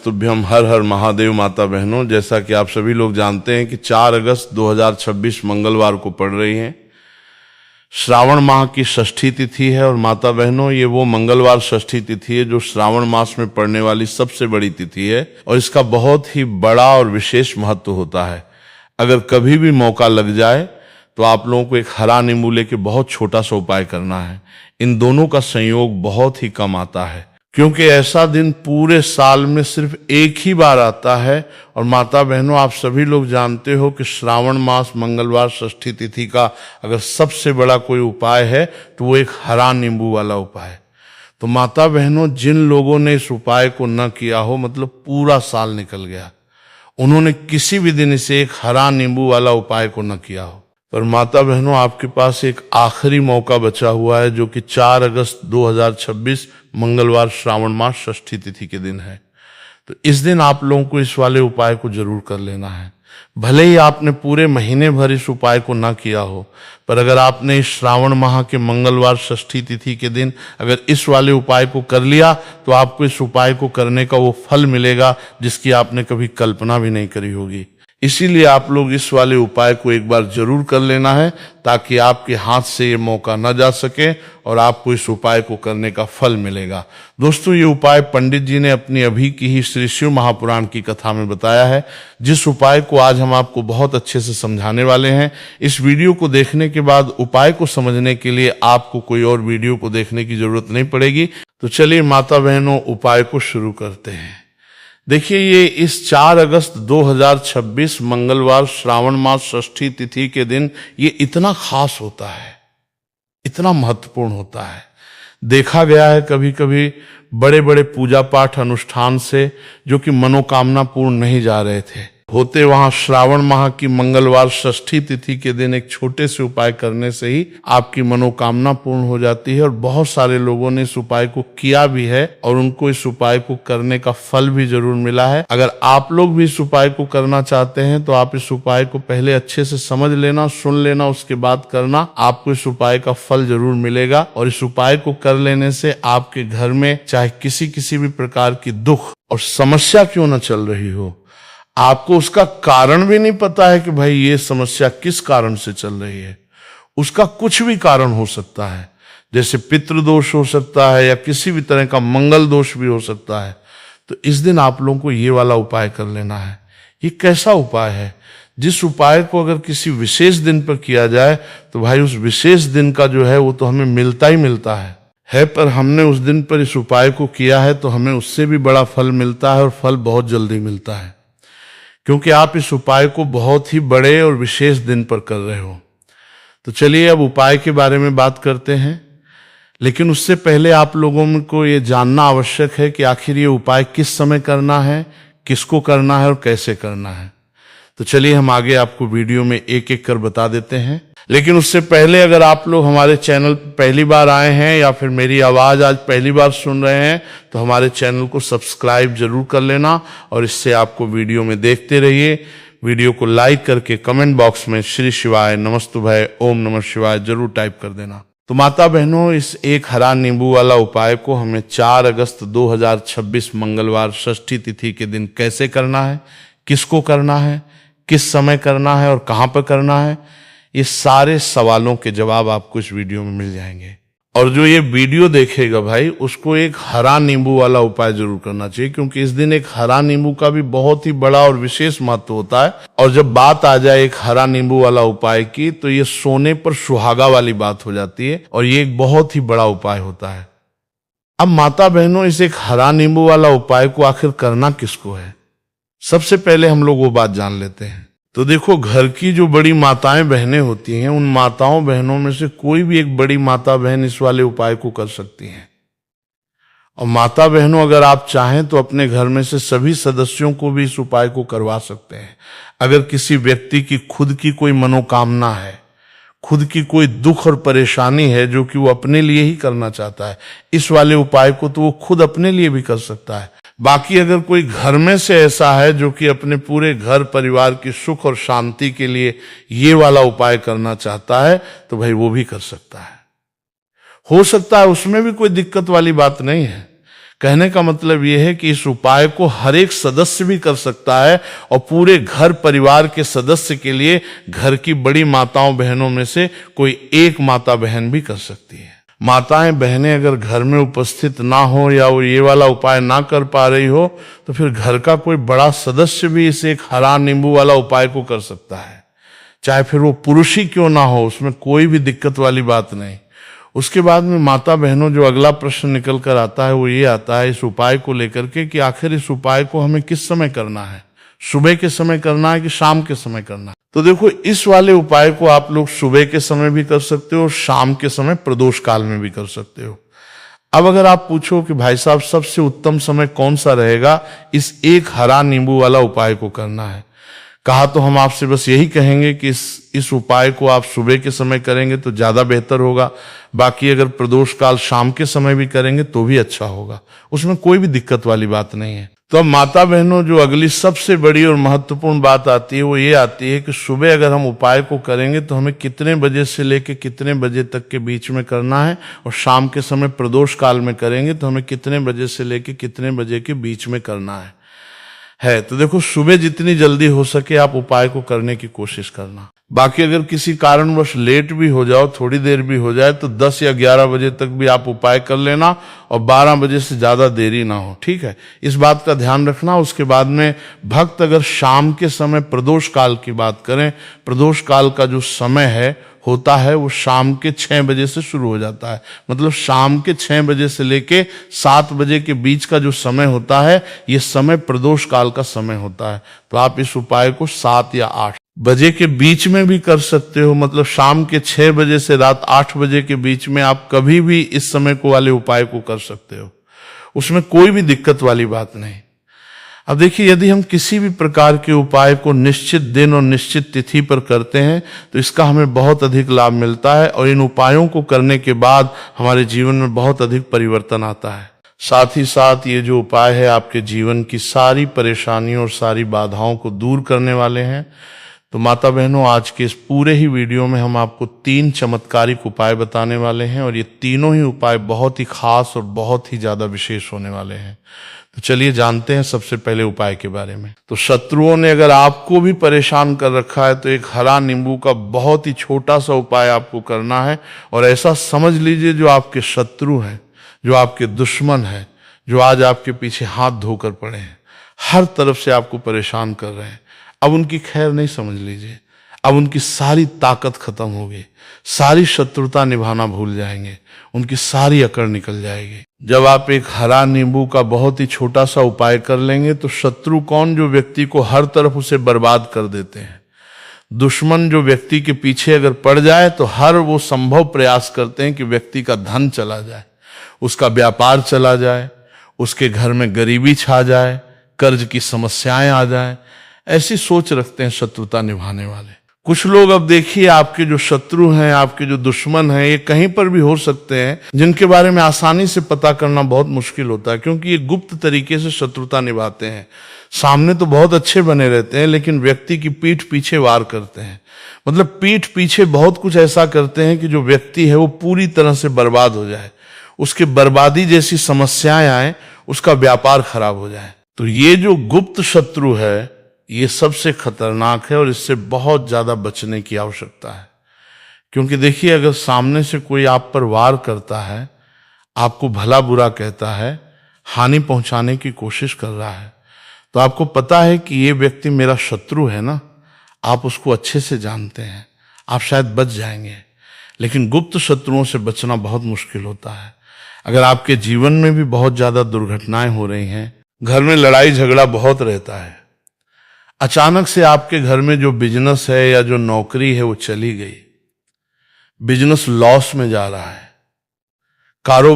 नमस्तुभ्यम। हर हर महादेव। माता बहनों, जैसा कि आप सभी लोग जानते हैं कि 4 अगस्त 2026 मंगलवार को पड़ रही है। श्रावण माह की षष्ठी तिथि है और माता बहनों, ये वो मंगलवार षष्ठी तिथि है जो श्रावण मास में पड़ने वाली सबसे बड़ी तिथि है और इसका बहुत ही बड़ा और विशेष महत्व होता है। अगर कभी भी मौका लग जाए तो आप लोगों को एक हरा नींबू लेके बहुत छोटा सा उपाय करना है। इन दोनों का संयोग बहुत ही कम आता है, क्योंकि ऐसा दिन पूरे साल में सिर्फ एक ही बार आता है। और माता बहनों, आप सभी लोग जानते हो कि श्रावण मास मंगलवार षष्ठी तिथि का अगर सबसे बड़ा कोई उपाय है तो वो एक हरा नींबू वाला उपाय है। तो माता बहनों, जिन लोगों ने इस उपाय को न किया हो, मतलब पूरा साल निकल गया, उन्होंने किसी भी दिन इसे एक हरा नींबू वाला उपाय को न किया हो। पर माता बहनों, आपके पास एक आखिरी मौका बचा हुआ है, जो कि 4 अगस्त 2026 मंगलवार श्रावण मास षष्ठी तिथि के दिन है। तो इस दिन आप लोगों को इस वाले उपाय को जरूर कर लेना है। भले ही आपने पूरे महीने भर इस उपाय को ना किया हो, पर अगर आपने इस श्रावण माह के मंगलवार षष्ठी तिथि के दिन अगर इस वाले उपाय को कर लिया तो आपको इस उपाय को करने का वो फल मिलेगा जिसकी आपने कभी कल्पना भी नहीं करी होगी। इसीलिए आप लोग इस वाले उपाय को एक बार जरूर कर लेना है, ताकि आपके हाथ से ये मौका न जा सके और आपको इस उपाय को करने का फल मिलेगा। दोस्तों, ये उपाय पंडित जी ने अपनी अभी की ही श्री शिव महापुराण की कथा में बताया है, जिस उपाय को आज हम आपको बहुत अच्छे से समझाने वाले हैं। इस वीडियो को देखने के बाद उपाय को समझने के लिए आपको कोई और वीडियो को देखने की जरूरत नहीं पड़ेगी। तो चलिए माता बहनों, उपाय को शुरू करते हैं। देखिए, ये इस 4 अगस्त 2026 मंगलवार श्रावण मास षष्ठी तिथि के दिन ये इतना खास होता है, इतना महत्वपूर्ण होता है। देखा गया है कभी कभी बड़े बड़े पूजा पाठ अनुष्ठान से जो कि मनोकामना पूर्ण नहीं जा रहे थे, होते वहां श्रावण माह की मंगलवार षष्ठी तिथि के दिन एक छोटे से उपाय करने से ही आपकी मनोकामना पूर्ण हो जाती है। और बहुत सारे लोगों ने इस उपाय को किया भी है और उनको इस उपाय को करने का फल भी जरूर मिला है। अगर आप लोग भी इस उपाय को करना चाहते हैं तो आप इस उपाय को पहले अच्छे से समझ लेना, सुन लेना, उसके बाद करना। आपको इस उपाय का फल जरूर मिलेगा और इस उपाय को कर लेने से आपके घर में चाहे किसी भी प्रकार की दुख और समस्या क्यों न चल रही हो, आपको उसका कारण भी नहीं पता है कि भाई ये समस्या किस कारण से चल रही है, उसका कुछ भी कारण हो सकता है। जैसे पितृदोष हो सकता है या किसी भी तरह का मंगल दोष भी हो सकता है। तो इस दिन आप लोगों को ये वाला उपाय कर लेना है। ये कैसा उपाय है? जिस उपाय को अगर किसी विशेष दिन पर किया जाए तो भाई उस विशेष दिन का जो है वो तो हमें मिलता ही मिलता है। पर हमने उस दिन पर इस उपाय को किया है तो हमें उससे भी बड़ा फल मिलता है और फल बहुत जल्दी मिलता है, क्योंकि आप इस उपाय को बहुत ही बड़े और विशेष दिन पर कर रहे हो। तो चलिए अब उपाय के बारे में बात करते हैं, लेकिन उससे पहले आप लोगों को ये जानना आवश्यक है कि आखिर ये उपाय किस समय करना है, किसको करना है और कैसे करना है। तो चलिए हम आगे आपको वीडियो में एक एक कर बता देते हैं। लेकिन उससे पहले अगर आप लोग हमारे चैनल पर पहली बार आए हैं या फिर मेरी आवाज़ आज पहली बार सुन रहे हैं तो हमारे चैनल को सब्सक्राइब जरूर कर लेना और इससे आपको वीडियो में देखते रहिए। वीडियो को लाइक करके कमेंट बॉक्स में श्री शिवाय, नमस्तुभय, ओम नमः शिवाय जरूर टाइप कर देना। तो माता बहनों, इस एक हरा नींबू वाला उपाय को हमें 4 अगस्त 2026 मंगलवार षष्ठी तिथि के दिन कैसे करना है, किसको करना है, किस समय करना है और कहाँ पर करना है, ये सारे सवालों के जवाब आपको इस वीडियो में मिल जाएंगे। और जो ये वीडियो देखेगा भाई, उसको एक हरा नींबू वाला उपाय जरूर करना चाहिए, क्योंकि इस दिन एक हरा नींबू का भी बहुत ही बड़ा और विशेष महत्व होता है। और जब बात आ जाए एक हरा नींबू वाला उपाय की तो ये सोने पर सुहागा वाली बात हो जाती है और ये एक बहुत ही बड़ा उपाय होता है। अब माता बहनों, इस एक हरा नींबू वाला उपाय को आखिर करना किसको है, सबसे पहले हम लोग वो बात जान लेते हैं। तो देखो, घर की जो बड़ी माताएं बहनें होती हैं, उन माताओं बहनों में से कोई भी एक बड़ी माता बहन इस वाले उपाय को कर सकती हैं। और माता बहनों, अगर आप चाहें तो अपने घर में से सभी सदस्यों को भी इस उपाय को करवा सकते हैं। अगर किसी व्यक्ति की खुद की कोई मनोकामना है, खुद की कोई दुख और परेशानी है जो कि वो अपने लिए ही करना चाहता है, इस वाले उपाय को तो वो खुद अपने लिए भी कर सकता है। बाकी अगर कोई घर में से ऐसा है जो कि अपने पूरे घर परिवार की सुख और शांति के लिए ये वाला उपाय करना चाहता है तो भाई वो भी कर सकता है। हो सकता है उसमें भी कोई दिक्कत वाली बात नहीं है। कहने का मतलब यह है कि इस उपाय को हर एक सदस्य भी कर सकता है और पूरे घर परिवार के सदस्य के लिए घर की बड़ी माताओं बहनों में से कोई एक माता बहन भी कर सकती है। माताएं बहनें अगर घर में उपस्थित ना हो या वो ये वाला उपाय ना कर पा रही हो तो फिर घर का कोई बड़ा सदस्य भी इस एक हरा नींबू वाला उपाय को कर सकता है, चाहे फिर वो पुरुष ही क्यों ना हो, उसमें कोई भी दिक्कत वाली बात नहीं। उसके बाद में माता बहनों जो अगला प्रश्न निकल कर आता है वो ये आता है इस उपाय को लेकर के कि आखिर इस उपाय को हमें किस समय करना है, सुबह के समय करना है कि शाम के समय करना है। तो देखो, इस वाले उपाय को आप लोग सुबह के समय भी कर सकते हो, शाम के समय प्रदोष काल में भी कर सकते हो। अब अगर आप पूछो कि भाई साहब सबसे उत्तम समय कौन सा रहेगा इस एक हरा नींबू वाला उपाय को करना है, कहा तो हम आपसे बस यही कहेंगे कि इस उपाय को आप सुबह के समय करेंगे तो ज्यादा बेहतर होगा। बाकी अगर प्रदोष काल शाम के समय भी करेंगे तो भी अच्छा होगा, उसमें कोई भी दिक्कत वाली बात नहीं है। तो अब माता बहनों जो अगली सबसे बड़ी और महत्वपूर्ण बात आती है वो ये आती है कि सुबह अगर हम उपाय को करेंगे तो हमें कितने बजे से लेकर कितने बजे तक के बीच में करना है, और शाम के समय प्रदोष काल में करेंगे तो हमें कितने बजे से लेकर कितने बजे के बीच में करना है। तो देखो, सुबह जितनी जल्दी हो सके आप उपाय को करने की कोशिश करना। बाकी अगर किसी कारणवश लेट भी हो जाओ, थोड़ी देर भी हो जाए, तो 10 या 11 बजे तक भी आप उपाय कर लेना और 12 बजे से ज्यादा देरी ना हो, ठीक है, इस बात का ध्यान रखना। उसके बाद में भक्त अगर शाम के समय प्रदोष काल की बात करें, प्रदोष काल का जो समय होता है वो शाम के 6 बजे से शुरू हो जाता है। मतलब शाम के 6 बजे से लेके 7 बजे के बीच का जो समय होता है ये समय प्रदोष काल का समय होता है। तो आप इस उपाय को 7 या 8 बजे के बीच में भी कर सकते हो। मतलब शाम के 6 बजे से रात 8 बजे के बीच में आप कभी भी इस समय को वाले उपाय को कर सकते हो, उसमें कोई भी दिक्कत वाली बात नहीं। अब देखिए, यदि हम किसी भी प्रकार के उपाय को निश्चित दिन और निश्चित तिथि पर करते हैं तो इसका हमें बहुत अधिक लाभ मिलता है और इन उपायों को करने के बाद हमारे जीवन में बहुत अधिक परिवर्तन आता है। साथ ही साथ ये जो उपाय है आपके जीवन की सारी परेशानियों और सारी बाधाओं को दूर करने वाले हैं। तो माता बहनों, आज के इस पूरे ही वीडियो में हम आपको 3 चमत्कारिक उपाय बताने वाले हैं और ये तीनों ही उपाय बहुत ही खास और बहुत ही ज्यादा विशेष होने वाले हैं। तो चलिए जानते हैं सबसे पहले उपाय के बारे में। तो शत्रुओं ने अगर आपको भी परेशान कर रखा है तो एक हरा नींबू का बहुत ही छोटा सा उपाय आपको करना है। और ऐसा समझ लीजिए जो आपके शत्रु हैं, जो आपके दुश्मन हैं, जो आज आपके पीछे हाथ धोकर पड़े हैं, हर तरफ से आपको परेशान कर रहे हैं, अब उनकी खैर नहीं समझ लीजिए। अब उनकी सारी ताकत खत्म होगी, सारी शत्रुता निभाना भूल जाएंगे, उनकी सारी अकड़ निकल जाएगी। जब आप एक हरा नींबू का बहुत ही छोटा सा उपाय कर लेंगे तो शत्रु कौन, जो व्यक्ति को हर तरफ उसे बर्बाद कर देते हैं, दुश्मन जो व्यक्ति के पीछे अगर पड़ जाए तो हर वो संभव प्रयास करते हैं कि व्यक्ति का धन चला जाए, उसका व्यापार चला जाए, उसके घर में गरीबी छा जाए, कर्ज की समस्याएं आ जाए, ऐसी सोच रखते हैं शत्रुता निभाने वाले। कुछ लोग, अब देखिए, आपके जो शत्रु हैं, आपके जो दुश्मन हैं, ये कहीं पर भी हो सकते हैं, जिनके बारे में आसानी से पता करना बहुत मुश्किल होता है, क्योंकि ये गुप्त तरीके से शत्रुता निभाते हैं। सामने तो बहुत अच्छे बने रहते हैं लेकिन व्यक्ति की पीठ पीछे वार करते हैं। मतलब पीठ पीछे बहुत कुछ ऐसा करते हैं कि जो व्यक्ति है वो पूरी तरह से बर्बाद हो जाए, उसके बर्बादी जैसी समस्याएं आए, उसका व्यापार खराब हो जाए। तो ये जो गुप्त शत्रु है ये सबसे खतरनाक है और इससे बहुत ज्यादा बचने की आवश्यकता है। क्योंकि देखिए, अगर सामने से कोई आप पर वार करता है, आपको भला बुरा कहता है, हानि पहुंचाने की कोशिश कर रहा है, तो आपको पता है कि ये व्यक्ति मेरा शत्रु है ना, आप उसको अच्छे से जानते हैं, आप शायद बच जाएंगे। लेकिन गुप्त शत्रुओं से बचना बहुत मुश्किल होता है। अगर आपके जीवन में भी बहुत ज्यादा दुर्घटनाएं हो रही हैं, घर में लड़ाई झगड़ा बहुत रहता है, अचानक से आपके घर में जो बिजनेस है या जो नौकरी है वो चली गई, बिजनेस लॉस में जा रहा है, कारोबार